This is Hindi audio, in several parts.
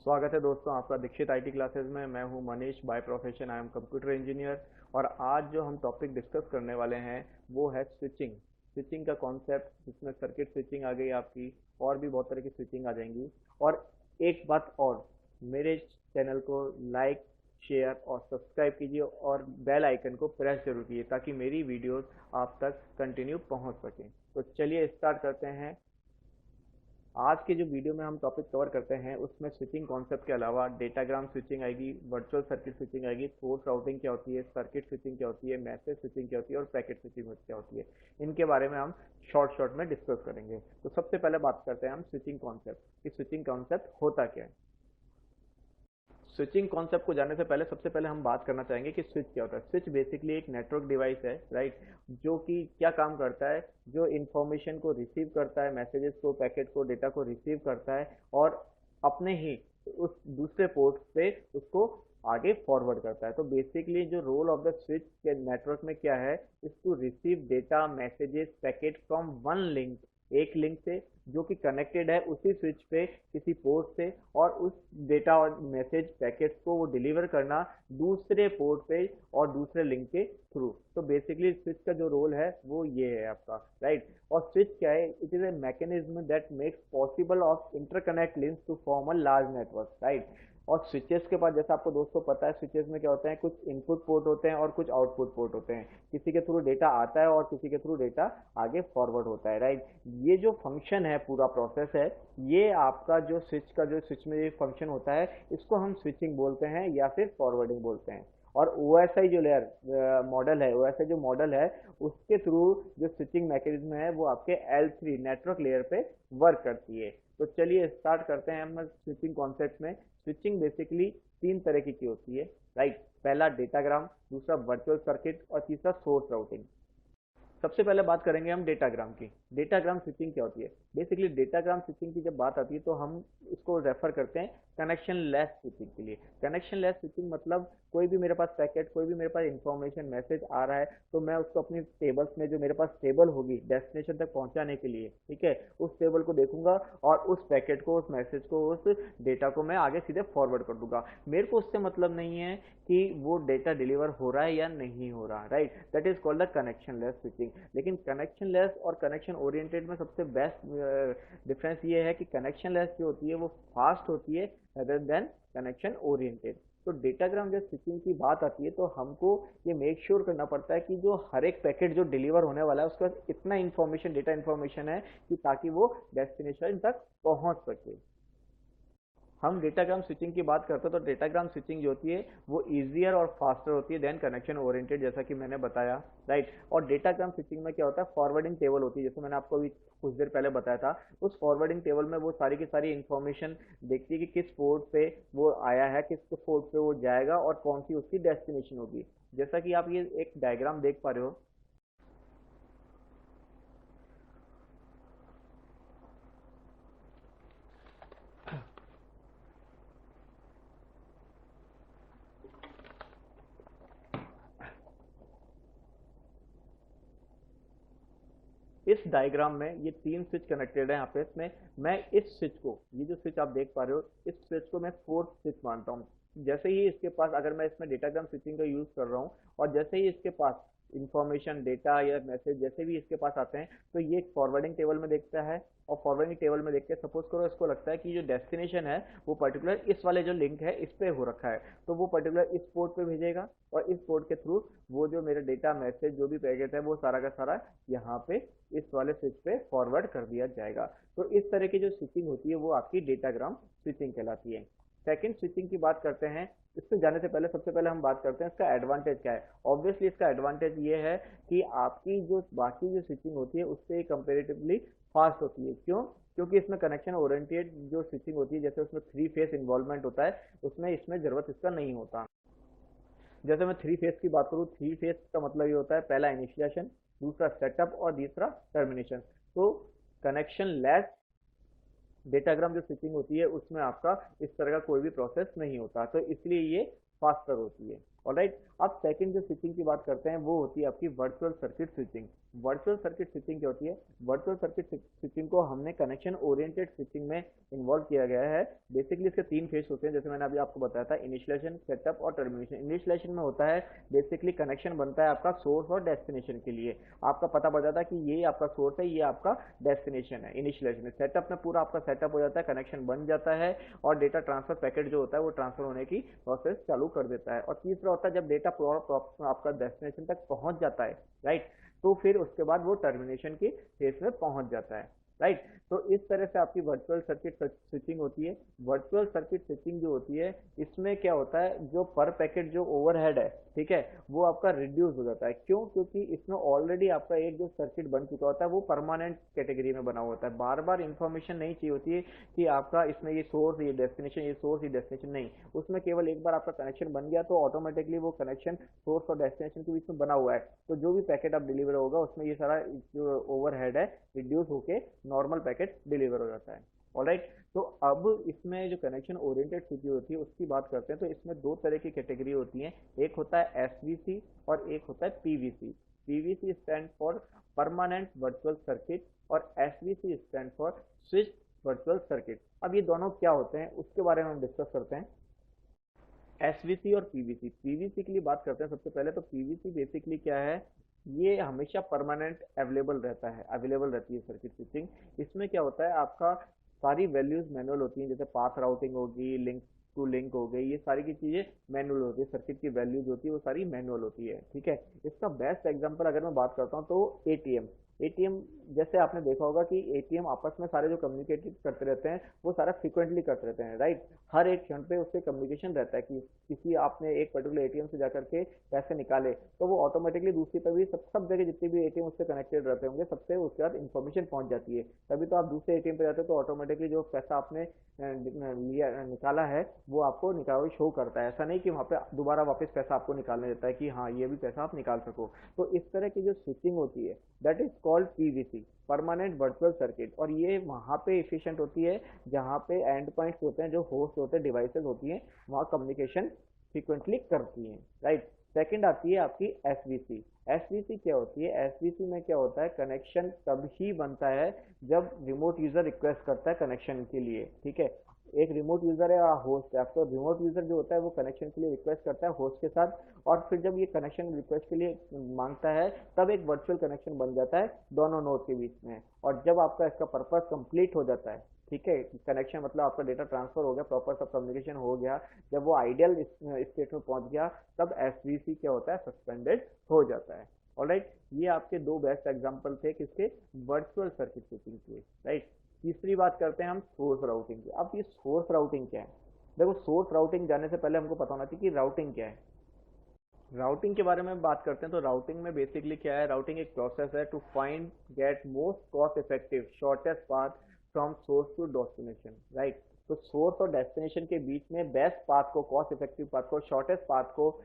स्वागत है दोस्तों आपका दीक्षित आईटी क्लासेस में। मैं हूं Manish, by profession I am computer engineer. और आज जो हम टॉपिक डिस्कस करने वाले हैं वो है स्विचिंग। स्विचिंग का कॉन्सेप्ट, जिसमें सर्किट स्विचिंग आ गई आपकी, और भी बहुत तरह की स्विचिंग आ जाएंगी। और एक बात और, मेरे चैनल को लाइक, शेयर और सब्सक्राइब कीजिए और बेल आइकन को प्रेस जरूर कीजिए ताकि मेरी वीडियोस आप तक कंटिन्यू पहुंच सकें। तो चलिए स्टार्ट करते हैं। आज के जो वीडियो में हम टॉपिक कवर करते हैं उसमें स्विचिंग कॉन्सेप्ट के अलावा डेटाग्राम स्विचिंग आएगी, वर्चुअल सर्किट स्विचिंग आएगी, सोर्स राउटिंग क्या होती है, सर्किट स्विचिंग क्या होती है, मैसेज स्विचिंग क्या होती है और पैकेट स्विचिंग क्या होती है। इनके बारे में हम शॉर्ट शॉर्ट में डिस्कस करेंगे। तो सबसे पहले बात करते हैं हम स्विचिंग कॉन्सेप्ट कि स्विचिंग कॉन्सेप्ट होता क्या है। स्विचिंग कॉन्सेप्ट को जानने से पहले सबसे पहले हम बात करना चाहेंगे कि स्विच क्या होता है। स्विच बेसिकली एक नेटवर्क डिवाइस है, राइट, जो कि क्या काम करता है, जो इंफॉर्मेशन को रिसीव करता है, मैसेजेस को, पैकेट को, डेटा को रिसीव करता है और अपने ही उस दूसरे पोर्ट पे उसको आगे फॉरवर्ड करता है। तो बेसिकली जो रोल ऑफ द स्विच के नेटवर्क में क्या है, is to receive data, messages, packet from one link, एक लिंक से जो कि कनेक्टेड है उसी स्विच पे किसी पोर्ट से, और उस डेटा और मैसेज पैकेट्स को वो डिलीवर करना दूसरे पोर्ट पे और दूसरे लिंक के थ्रू। तो बेसिकली स्विच का जो रोल है वो ये है आपका, राइट। और स्विच क्या है, it is a mechanism that makes possible of interconnect links to form a large network, right. और स्विचेस के पास, जैसा आपको दोस्तों पता है, स्विचेस में क्या होते हैं, कुछ इनपुट पोर्ट होते हैं और कुछ आउटपुट पोर्ट होते हैं। किसी के थ्रू डेटा आता है और किसी के थ्रू डेटा आगे फॉरवर्ड होता है, राइट। ये जो फंक्शन है, पूरा प्रोसेस है, ये आपका जो स्विच में ये फंक्शन होता है, इसको हम स्विचिंग बोलते हैं या फिर फॉरवर्डिंग बोलते हैं। और ओएसआई जो लेयर मॉडल है, ओएसआई जो मॉडल है, उसके थ्रू जो स्विचिंग मैकेनिज्म है वो आपके L3 नेटवर्क लेयर पे वर्क करती है। तो चलिए स्टार्ट करते हैं हम स्विचिंग कॉन्सेप्ट में। स्विचिंग बेसिकली तीन तरह की होती है, राइट। पहला डेटाग्राम, दूसरा वर्चुअल सर्किट और तीसरा सोर्स राउटिंग। सबसे पहले बात करेंगे हम डेटाग्राम की। डेटाग्राम स्विचिंग क्या होती है। बेसिकली डेटाग्राम स्विचिंग की जब बात आती है तो हम इसको रेफर करते हैं कनेक्शन लेस स्विचिंग के लिए। कनेक्शन लेस स्विचिंग मतलब कोई भी मेरे पास पैकेट, कोई भी मेरे पास इंफॉर्मेशन, मैसेज आ रहा है, तो मैं उसको अपनी टेबल्स में, जो मेरे पास टेबल होगी डेस्टिनेशन तक पहुंचाने के लिए, ठीक है, उस टेबल को देखूंगा और उस पैकेट को, उस मैसेज को, उस डेटा को मैं आगे सीधे फॉरवर्ड कर दूंगा। मेरे को उससे मतलब नहीं है कि वो डेटा डिलीवर हो रहा है या नहीं हो रहा, right. That is called the connection less switching. लेकिन कनेक्शन लेस और कनेक्शन ओरिएंटेड में सबसे बेस्ट डिफरेंस ये है कि कनेक्शन लेस जो होती है वो फास्ट होती है अदर देन कनेक्शन ओरिएंटेड। तो डेटाग्राम जब स्विचिंग की बात आती है तो हमको ये मेक श्योर करना पड़ता है कि जो हर एक पैकेट जो डिलीवर होने वाला है उसके पास इतना इन्फॉर्मेशन, डेटा इन्फॉर्मेशन है कि ताकि वो डेस्टिनेशन तक पहुंच सके। हम डेटाग्राम स्विचिंग की बात करते हैं तो डेटाग्राम स्विचिंग जो होती है वो इजियर और फास्टर होती है देन कनेक्शन ओरिएंटेड, जैसा कि मैंने बताया, राइट। और डेटाग्राम स्विचिंग में क्या होता है, फॉरवर्डिंग टेबल होती है, जैसे मैंने आपको अभी कुछ देर पहले बताया था। उस फॉरवर्डिंग टेबल में वो सारी की सारी इंफॉर्मेशन देखती है कि किस पोर्ट पे वो आया है, किस पोर्ट पे वो जाएगा और कौन सी उसकी डेस्टिनेशन होगी। जैसा कि आप ये एक डायग्राम देख पा रहे हो, इस डायग्राम में ये तीन स्विच कनेक्टेड है आपस में। मैं इस स्विच को, ये जो स्विच आप देख पा रहे हो, इस स्विच को मैं फोर्थ स्विच मानता हूँ। जैसे ही इसके पास, अगर मैं इसमें डेटाग्राम स्विचिंग का यूज कर रहा हूँ और जैसे ही इसके पास इंफॉर्मेशन, डेटा या मैसेज जैसे भी इसके पास आते हैं, तो ये एक फॉरवर्डिंग टेबल में देखता है। और फॉरवर्डिंग टेबल में देख के सपोज करो इसको लगता है कि जो डेस्टिनेशन है वो पर्टिकुलर इस वाले जो लिंक है इस पे हो रखा है, तो वो पर्टिकुलर इस पोर्ट पे भेजेगा और इस पोर्ट के थ्रू वो जो मेरा डेटा, मैसेज, जो भी पैकेट है वो सारा का सारा यहाँ पे इस वाले स्विच पे फॉरवर्ड कर दिया जाएगा। तो इस तरह की जो स्विचिंग होती है वो आपकी डेटाग्राम स्विचिंग कहलाती है। सेकंड स्विचिंग की बात करते हैं। इसमें जाने से पहले सबसे पहले हम बात करते हैं इसका एडवांटेज क्या है। ऑब्वियसली इसका एडवांटेज ये है कि आपकी जो बाकी जो स्विचिंग होती है उससे कंपेरेटिवली फास्ट होती है। क्यों? क्योंकि इसमें कनेक्शन ओरिएंटेड जो स्विचिंग होती है, जैसे उसमें थ्री फेस इन्वॉल्वमेंट होता है, उसमें इसमें जरूरत इसका नहीं होता। जैसे मैं थ्री फेस की बात करूँ, थ्री फेस का मतलब ये होता है, पहला इनिशिएशन, दूसरा सेटअप और तीसरा टर्मिनेशन। तो कनेक्शन लेस डेटाग्राम जो स्विचिंग होती है उसमें आपका इस तरह का कोई भी प्रोसेस नहीं होता, तो इसलिए ये फास्टर होती है। ऑलराइट, अब सेकंड जो स्विचिंग की बात करते हैं वो होती है आपकी virtual circuit switching. Virtual circuit switching क्या होती है? वर्चुअल सर्किट स्विचिंग को हमने कनेक्शन ओरिएंटेड स्विचिंग में इन्वॉल्व किया गया है। बेसिकली इसके तीन फेज होते हैं, जैसे मैंने अभी आपको बताया था, इनिशिएशन, सेटअप और टर्मिनेशन। इनिशिएशन में होता है बेसिकली कनेक्शन बनता है आपका सोर्स और डेस्टिनेशन के लिए, आपका पता पड़ जाता है कि ये आपका सोर्स है, ये आपका डेस्टिनेशन है इनिशिएशन में। सेटअप में पूरा आपका सेटअप हो जाता है, कनेक्शन बन जाता है और डेटा ट्रांसफर पैकेट जो होता है वो ट्रांसफर होने की प्रोसेस चालू कर देता है। और तीसरा होता है जब डेटा आपका डेस्टिनेशन तक पहुंच जाता है, राइट, तो फिर उसके बाद वो टर्मिनेशन की फेज में पहुंच जाता है, राइट। तो इस तरह से आपकी वर्चुअल सर्किट स्विचिंग होती है। वर्चुअल सर्किट स्विचिंग जो होती है इसमें क्या होता है, जो पर पैकेट जो ओवरहेड है, ठीक है, वो आपका रिड्यूस हो जाता है। क्यों? क्योंकि इसमें ऑलरेडी आपका एक जो सर्किट बन चुका होता है वो परमानेंट कैटेगरी में बना हुआ होता है, बार बार इंफॉर्मेशन नहीं चाहिए होती है कि आपका इसमें ये सोर्स, ये डेस्टिनेशन, ये सोर्स, ये डेस्टिनेशन, नहीं। उसमें केवल एक बार आपका कनेक्शन बन गया तो ऑटोमेटिकली वो कनेक्शन सोर्स और डेस्टिनेशन के बीच में बना हुआ है, तो जो भी पैकेट आप डिलीवर होगा उसमें ये सारा जो ओवरहेड है रिड्यूस होके नॉर्मल पैकेट डिलीवर हो जाता है। ऑलराइट, तो अब इसमें जो कनेक्शन ओरिएंटेड स्विचिंग होती है उसकी बात करते हैं, तो इसमें दो तरह की कैटेगरी होती है। एक होता है एसवीसी और एक होता है PVC. PVC stand for permanent virtual circuit और SVC stand for switch virtual circuit. अब ये दोनों क्या होते हैं उसके बारे में हम डिस्कस करते हैं। एसवीसी और पीवीसी, पीवीसी के लिए बात करते हैं सबसे पहले। तो पीवीसी बेसिकली क्या है, ये हमेशा परमानेंट अवेलेबल रहती है सर्किट स्विचिंग। इसमें क्या होता है, आपका सारी वैल्यूज मैनुअल होती हैं, जैसे पाथ राउटिंग होगी, लिंक टू लिंक हो गई, ये सारी की चीजें मैनुअल होती है। सर्किट की वैल्यूज होती है वो सारी मैनुअल होती है, ठीक है। इसका बेस्ट एग्जांपल अगर मैं बात करता हूँ तो एटीएम। एटीएम, जैसे आपने देखा होगा कि एटीएम आपस में सारे जो कम्युनिकेट करते रहते हैं वो सारा फ्रिक्वेंटली करते रहते हैं, राइट। हर एक क्षण पे उससे कम्युनिकेशन रहता है कि किसी आपने एक पर्टिकुलर एटीएम से जाकर के पैसे निकाले तो वो ऑटोमेटिकली दूसरी पे भी सब जगह जितने भी एटीएम उससे कनेक्टेड रहते होंगे सबसे उसके बाद इन्फॉर्मेशन पहुंच जाती है। तभी तो आप दूसरे एटीएम पे जाते हो तो ऑटोमेटिकली जो पैसा आपने लिया निकाला है वो आपको निकाल शो करता है। ऐसा नहीं कि वहाँ पे दोबारा वापस पैसा आपको निकालने देता है कि हाँ ये भी पैसा आप निकाल सको। तो इस तरह की जो स्विचिंग होती है that is called PVC, permanent virtual circuit. और ये वहाँ पे इफिशिएंट होती है जहाँ पे एंड पॉइंट्स होते हैं, जो होस्ट होते हैं, डिवाइसेस होती हैं, वहाँ कम्युनिकेशन फ्रिक्वेंटली करती हैं, राइट। सेकंड आती है आपकी एसवीसी। एसवीसी क्या होती है? एसवीसी में क्या होता है, कनेक्शन तब ही बनता है जब रिमोट यूजर रिक्वेस्ट करता है कनेक्शन के लिए, ठीक है। एक रिमोट यूजर है या होस्ट है, आपका रिमोट यूजर जो होता है वो कनेक्शन के लिए रिक्वेस्ट करता है होस्ट के साथ, और फिर जब ये कनेक्शन रिक्वेस्ट के लिए मांगता है तब एक वर्चुअल कनेक्शन बन जाता है दोनों नोड के बीच में। और जब आपका इसका पर्पस कंप्लीट हो जाता है, ठीक है, कनेक्शन मतलब आपका डेटा ट्रांसफर हो गया, प्रॉपर सब कम्युनिकेशन हो गया, जब वो आइडियल स्टेट में पहुंच गया तब एसवीसी क्या होता है, सस्पेंडेड हो जाता है। ऑलराइट, ये आपके दो बेस्ट एग्जांपल थे किसके, वर्चुअल सर्किट स्विचिंग के, राइट। तीसरी बात करते हैं हम सोर्स राउटिंग की। अब ये सोर्स राउटिंग क्या है? देखो, सोर्स राउटिंग जाने से पहले हमको पता होना चाहिए कि राउटिंग क्या है। राउटिंग के बारे में बात करते हैं तो राउटिंग में बेसिकली क्या है, राउटिंग एक प्रोसेस है to find get most cost effective shortest path from source to destination, right. तो सोर्स और डेस्टिनेशन के बीच में बेस्ट पाथ को, कॉस्ट इफेक्टिव पाथ को, शॉर्टेस्ट पाथ को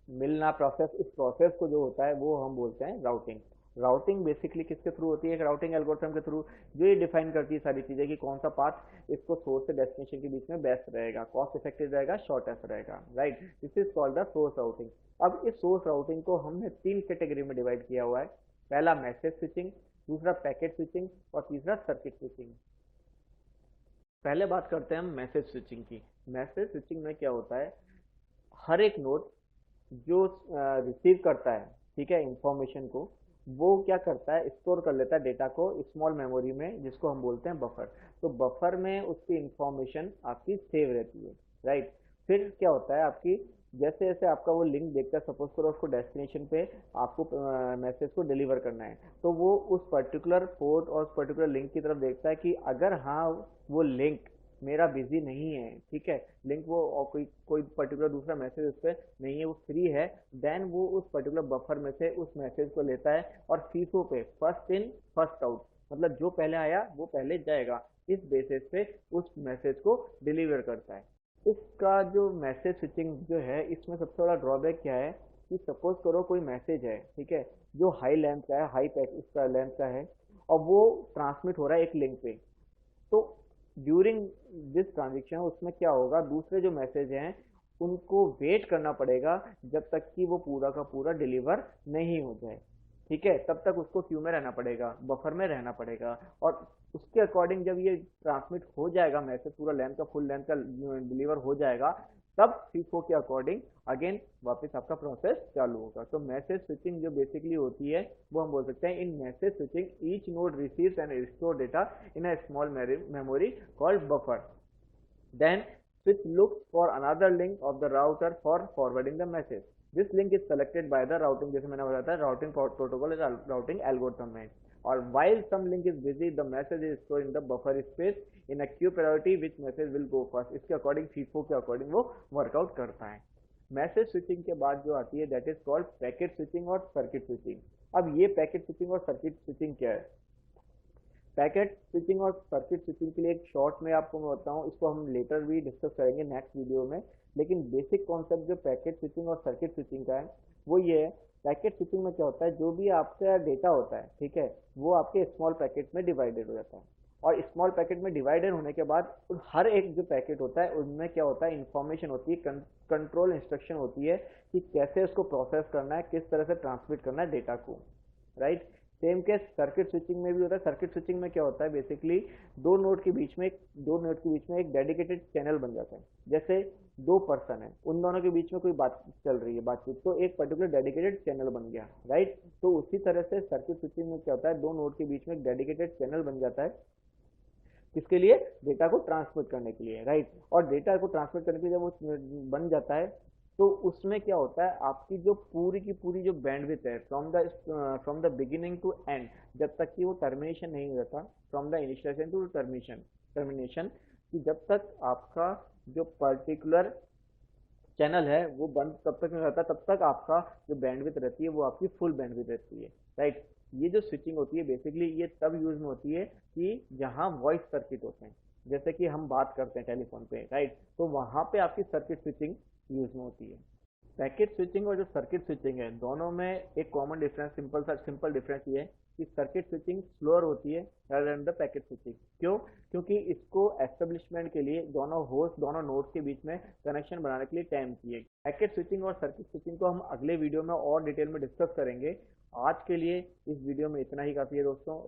मिलना, प्रोसेस, इस प्रोसेस को जो होता है वो हम बोलते हैं राउटिंग। राउटिंग बेसिकली किसके थ्रू होती है, एक राउटिंग एल्गोरिथम के थ्रू, जो ये डिफाइन करती है सारी चीजें कि कौन सा पाथ इसको सोर्स से डेस्टिनेशन के बीच में बेस्ट रहेगा, कॉस्ट इफेक्टिव रहेगा, शॉर्टेस्ट रहेगा, right. This is called the source routing. अब इस सोर्स राउटिंग को हमने तीन कैटेगरी में डिवाइड किया हुआ है। पहला मैसेज स्विचिंग, दूसरा पैकेट स्विचिंग और तीसरा सर्किट स्विचिंग। पहले बात करते हैं हम मैसेज स्विचिंग की। मैसेज स्विचिंग में क्या होता है, हर एक नोड जो रिसीव करता है, ठीक है, इंफॉर्मेशन को, वो क्या करता है, स्टोर कर लेता है डेटा को स्मॉल मेमोरी में, जिसको हम बोलते हैं बफर। तो बफर में उसकी इंफॉर्मेशन आपकी सेव रहती है, राइट। फिर क्या होता है आपकी, जैसे जैसे आपका वो लिंक देखता है, सपोज करो उसको डेस्टिनेशन पे आपको मैसेज को डिलीवर करना है, तो वो उस पर्टिकुलर पोर्ट और उस पर्टिकुलर लिंक की तरफ देखता है कि अगर हाँ वो लिंक मेरा बिजी नहीं है, ठीक है, लिंक वो और कोई कोई पर्टिकुलर दूसरा मैसेज उस पर नहीं है, वो फ्री है, देन वो उस पर्टिकुलर बफर में से उस मैसेज को लेता है और फीसो पे फर्स्ट इन फर्स्ट आउट, मतलब जो पहले आया वो पहले जाएगा, इस बेसिस पे उस मैसेज को डिलीवर करता है। इसका जो मैसेज स्विचिंग जो है, इसमें सबसे बड़ा ड्रॉबैक क्या है कि सपोज करो कोई मैसेज है, ठीक है, जो हाई लेंथ का है, हाई पैक इसका लेंथ का है, और वो ट्रांसमिट हो रहा है एक लिंक पे। तो ड्यूरिंग दिस ट्रांजेक्शन उसमें क्या होगा, दूसरे जो मैसेज हैं उनको वेट करना पड़ेगा जब तक कि वो पूरा का पूरा डिलीवर नहीं हो जाए। ठीक है, तब तक उसको क्यू में रहना पड़ेगा, बफर में रहना पड़ेगा। और उसके अकॉर्डिंग जब ये ट्रांसमिट हो जाएगा, मैसेज पूरा लेंथ का फुल लेंथ का डिलीवर हो जाएगा, तब फीफो के अकॉर्डिंग अगेन वापस आपका प्रोसेस चालू होगा। तो मैसेज स्विचिंग जो बेसिकली होती है वो हम बोल सकते हैं, in message switching each node receives and store data in a small memory called buffer, then switch looks for another link of the router for forwarding the message. This link is selected by the routing, जैसे मैंने बताया था routing protocol is routing algorithm में। और while some link is busy, the message is stored in the buffer space in a queue priority, which message will go first। इसके अकॉर्डिंग फीफो के अकॉर्डिंग वो वर्कआउट करता है। मैसेज स्विचिंग के बाद जो आती है that is called packet switching और सर्किट स्विचिंग। अब ये पैकेट स्विचिंग और सर्किट स्विचिंग क्या है? पैकेट स्विचिंग और सर्किट स्विचिंग के लिए एक शॉर्ट में आपको मैं बताऊं, इसको हम लेटर भी डिस्कस करेंगे नेक्स्ट वीडियो में। लेकिन बेसिक कॉन्सेप्ट जो पैकेट स्विचिंग और सर्किट स्विचिंग का है वो ये है। पैकेट स्विचिंग में क्या होता है, जो भी आपका डेटा होता है, ठीक है, वो आपके स्मॉल पैकेट में डिवाइडेड हो जाता है। और स्मॉल पैकेट में डिवाइडेड होने के बाद हर एक जो पैकेट होता है उनमें क्या होता है, इंफॉर्मेशन होती है, कंट्रोल इंस्ट्रक्शन होती है कि कैसे उसको प्रोसेस करना है, किस तरह से ट्रांसमिट करना है डेटा को, right. Same case circuit switching में भी होता है। सर्किट स्विचिंग में क्या होता है, बेसिकली दो नोड के बीच में एक डेडिकेटेड चैनल बन जाता है। जैसे दो पर्सन है, उन दोनों के बीच में कोई बात चल रही है, बातचीत, तो एक पर्टिकुलर डेडिकेटेड चैनल बन गया, राइट। तो उसी तरह से सर्किट स्विचिंग में क्या होता है, दो नोड के बीच में एक डेडिकेटेड चैनल बन जाता है, किसके लिए? डेटा को ट्रांसमिट करने के लिए, राइट। और डेटा को ट्रांसमिट करने के लिए जब वो बन जाता है तो उसमें क्या होता है, आपकी जो पूरी की पूरी जो बैंडविड्थ है from the beginning to end, जब तक कि वो टर्मिनेशन नहीं हो जाता, from the initialization to termination, कि जब तक आपका जो पर्टिकुलर चैनल है वो बंद तब तक नहीं रहता, तब तक आपका जो बैंडविड्थ रहती है वो आपकी फुल बैंडविड्थ रहती है, राइट। ये जो स्विचिंग होती है बेसिकली ये तब यूज में होती है कि जहां वॉइस सर्किट होते हैं, जैसे कि हम बात करते हैं टेलीफोन पे, राइट, तो वहां पे आपकी सर्किट स्विचिंग यूज में होती है। पैकेट स्विचिंग और जो सर्किट स्विचिंग है दोनों में एक कॉमन डिफरेंस, सिंपल डिफरेंस ये है कि सर्किट स्विचिंग स्लोअर होती है rather than the packet switching. क्यों? क्योंकि इसको एस्टेब्लिशमेंट के लिए दोनों होस्ट, दोनों नोड्स के बीच में कनेक्शन बनाने के लिए टाइम चाहिए। पैकेट स्विचिंग और सर्किट स्विचिंग को हम अगले वीडियो में और डिटेल में डिस्कस करेंगे। आज के लिए इस वीडियो में इतना ही काफी है दोस्तों।